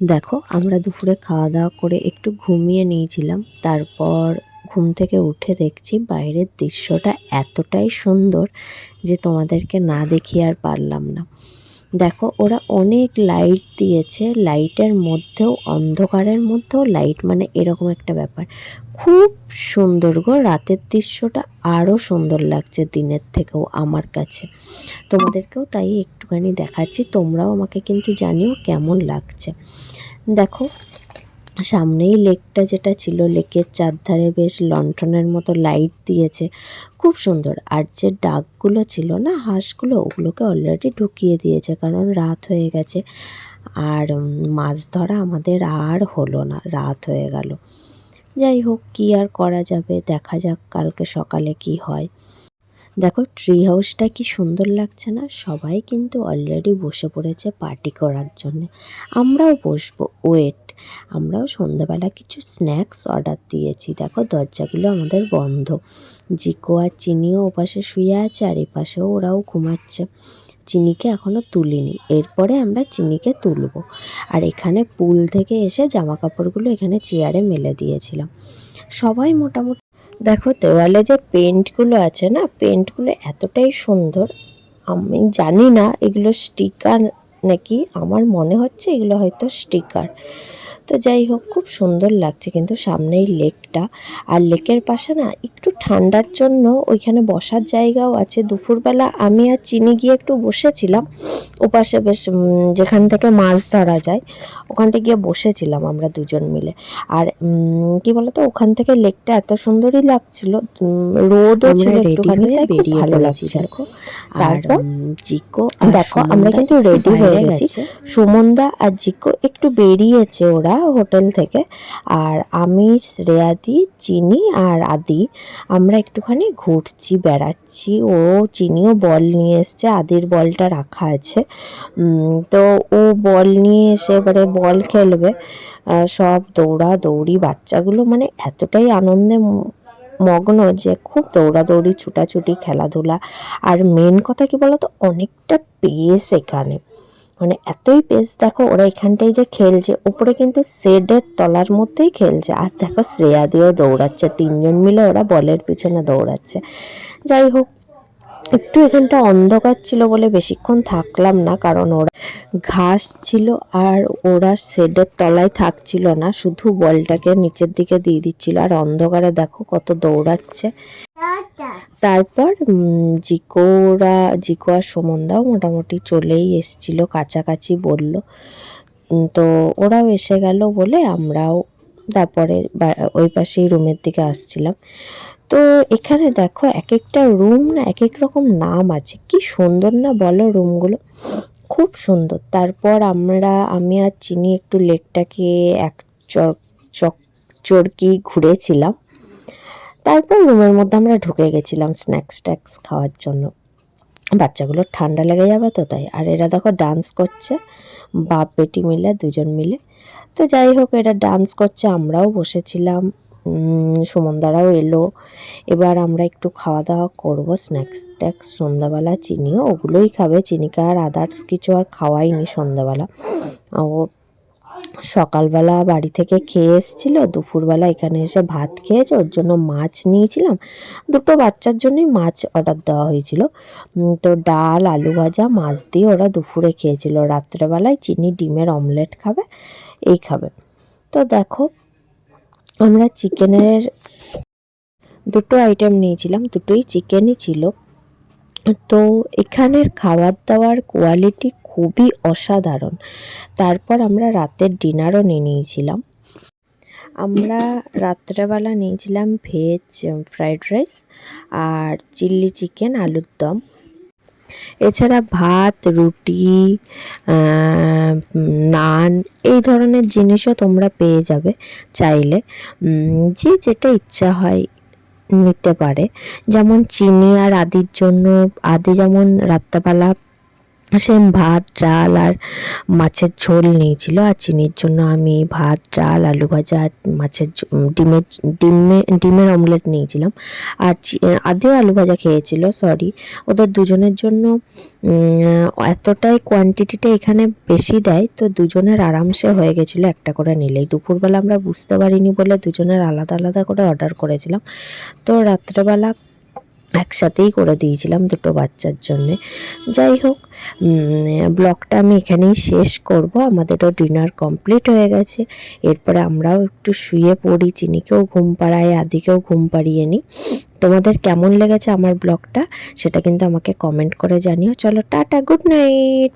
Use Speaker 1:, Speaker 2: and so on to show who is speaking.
Speaker 1: দেখো আমরা দুপুরে খাওয়া দাওয়া করে একটু ঘুমিয়ে নিয়েছিলাম। তারপর ঘুম থেকে উঠে দেখছি বাইরের দৃশ্যটা এতটাই সুন্দর যে তোমাদেরকে না দেখিয়ে আর পারলাম না। দেখো ওরা অনেক লাইট দিয়েছে, লাইটের মধ্যেও অন্ধকারের মধ্যেও লাইট, মানে এরকম একটা ব্যাপার। খুব সুন্দর গো, রাতের দৃশ্যটা আরও সুন্দর লাগছে দিনের থেকেও আমার কাছে। তোমাদেরকেও তাই একটুখানি দেখাচ্ছি, তোমরাও আমাকে কিন্তু জানিও কেমন লাগছে। দেখো সামনেই লেকটা যেটা ছিল, লেকের চারধারে বেশ লণ্ঠনের মতো লাইট দিয়েছে, খুব সুন্দর। আর যে ডাকগুলো ছিল না, হাঁসগুলো, ওগুলোকে অলরেডি ঢুকিয়ে দিয়েছে কারণ রাত হয়ে গেছে। আর মাছ ধরা আমাদের আর হলো না, রাত হয়ে গেল। যাই হোক, কী আর করা যাবে, দেখা যাক কালকে সকালে কি হয়। দেখো ট্রি হাউসটা কি সুন্দর লাগছে না? সবাই কিন্তু অলরেডি বসে পড়েছে পার্টি করার জন্য। আমরাও বসবো, ওয়েট। আমরাও সন্ধ্যাবেলা কিছু স্ন্যাক্স অর্ডার দিয়েছি। দেখো দরজাগুলো আমাদের বন্ধ। জিকো আর চিনিও ওপাশে শুয়ে আছে, আর এপাশেও ওরাও ঘুমাচ্ছে। চিনিকে এখনও তুলিনি, এরপরে আমরা চিনিকে তুলব। আর এখানে পুল থেকে এসে জামা কাপড়গুলো এখানে চেয়ারে মেলে দিয়েছিলাম। সবাই মোটামুটি দেখো দেওয়ালে যে পেন্টগুলো আছে না, পেন্টগুলো এতটাই সুন্দর। আমি জানি না এগুলো স্টিকার নাকি, আমার মনে হচ্ছে এগুলো হয়তো স্টিকার। তো যাই হোক, খুব সুন্দর লাগছে কিন্তু সামনেই লেকটা। আর লেকের পাশে না একটু ঠান্ডার জন্য ওইখানে বসার জায়গাও আছে। দুপুরবেলা আমি আর চিনি গিয়ে একটু বসেছিলাম ওপাশে, বেশ যেখান থেকে মাছ ধরা যায় ওখানটা গিয়ে বসেছিলাম আমরা দুজন মিলে। আর কি বলতো, ওখান থেকে লেকটা এত সুন্দরই লাগছিল, রোদও ছিল একটুখানি, তাই খুব ভালো লাগছে। তারপর জিকো দেখো আমরা কিন্তু রেডি হয়ে গেছি। সুমনদা আর জিকো একটু বেরিয়েছে ওরা হোটেল থেকে, আর আমি, শ্রেয়াদি, চিনি আর আদি আমরা একটুখানি ঘুরছি, বেড়াচ্ছি। ও চিনিও বল নিয়ে এসছে, আদির বলটা রাখা আছে। তো ও বল নিয়ে এসে এবারে বল খেলবে। সব দৌড়াদৌড়ি, বাচ্চাগুলো মানে এতটাই আনন্দে মগ্ন যে খুব দৌড়াদৌড়ি, ছুটাছুটি, খেলাধুলা। আর মেন কথা কি বলতো, অনেকটা পেস এখানে, মানে এতই পেস। দেখো ওরা এখানটাই যে খেলছে, উপরে কিন্তু শেডের তলার মধ্যেই খেলছে। আর দেখো শ্রেয়া দিয়েও দৌড়াচ্ছে, তিনজন মিলে ওরা বলের পিছনে দৌড়াচ্ছে। যাই হোক, একটু এখানটা অন্ধকার ছিল বলে বেশিক্ষণ থাকলাম না, কারণ ওরা ঘাস ছিল আর ওরা শেডের তলায় থাকছিল না, শুধু বলটাকে নিচের দিকে দিয়ে দিচ্ছিল। আর অন্ধকারে দেখো কত দৌড়াচ্ছে। তারপর জিকো আর সুমনদাও মোটামুটি চলেই এসছিল, কাছাকাছি বলল। তো ওরাও এসে গেল বলে আমরাও তারপরে ওই পাশেই রুমের দিকে আসছিলাম। তো এখানে দেখো এক একটা রুম না এক এক রকম নাম আছে, কি সুন্দর না বলো রুমগুলো, খুব সুন্দর। তারপর আমি আর চিনি একটু লেকটাকে এক চড়কি ঘুরেছিলাম। তারপর রুমের মধ্যে আমরা ঢুকে গেছিলাম স্ন্যাক্স ট্যাক্স খাওয়ার জন্য। বাচ্চাগুলোর ঠান্ডা লেগে যাবে তো তাই। আর এরা দেখো ডান্স করছে, বাপ বেটি মিলে, দুজন মিলে। তো যাই হোক, এরা ডান্স করছে, আমরাও বসেছিলাম। সুমনদারাও এলো। এবার আমরা একটু খাওয়া দাওয়া করবো, স্ন্যাক্স ট্যাক্স সন্ধ্যাবেলা। চিনিও ওগুলোই খাবে, চিনিকে আর আদার্স কিছু আর খাওয়াইনি সন্ধ্যাবেলা। ও সকালবেলা বাড়ি থেকে খেয়ে এসেছিল, দুপুরবেলা এখানে এসে ভাত খেয়েছে, ওর জন্য মাছ নিয়েছিলাম। দুটো বাচ্চার জন্যই মাছ অর্ডার দেওয়া হয়েছিল। তো ডাল, আলু ভাজা, মাছ দিয়ে ওরা দুপুরে খেয়েছিল। রাত্রেবেলায় চিনি ডিমের অমলেট খাবে, এই খাবে। তো দেখো আমরা চিকেনের দুটো আইটেম নিয়েছিলাম, দুটোই চিকেনই ছিল। তো এখানের খাবার দাবার কোয়ালিটি খুবই অসাধারণ। তারপর আমরা রাতের ডিনারও নিয়েছিলাম। আমরা রাত্রেবেলা নিয়েছিলাম ভেজ ফ্রাইড রাইস আর চিলি চিকেন, আলুর দম। এছাড়া ভাত, রুটি, নান, এই ধরনের জিনিসও তোমরা পেয়ে যাবে চাইলে। যে যেটা ইচ্ছা হয় নিতে পারে। যেমন চিনি আর আদির জন্য, আদি যেমন রাত্রেবেলা সেম ভাত, ডাল আর মাছের ঝোল নিয়েছিল। আর চিনির জন্য আমি ভাত, ডাল, আলু ভাজা আর ডিমের অমলেট নিয়েছিলাম। আর আদেও আলু ভাজা খেয়েছিল, সরি। ওদের দুজনের জন্য এতটাই কোয়ান্টিটিটা এখানে বেশি দেয়, তো দুজনের আরামসে হয়ে গেছিলো একটা করে নিলেই। দুপুরবেলা আমরা বুঝতে পারিনি বলে দুজনের আলাদা আলাদা করে অর্ডার করেছিলাম। তো রাত্রেবেলা একসাথেই করে দিয়েছিলাম দুটো বাচ্চার জন্যে। যাই হোক, ব্লগটা আমি এখানেই শেষ করব। আমাদেরও ডিনার কমপ্লিট হয়ে গেছে। এরপরে আমরাও একটু শুয়ে পড়ি, চিনিকেও ঘুম পাড়াই, আদিকেও ঘুম পাড়িয়ে নিই। তোমাদের কেমন লেগেছে আমার ব্লগটা সেটা কিন্তু আমাকে কমেন্ট করে জানিও। চলো টাটা, গুড নাইট।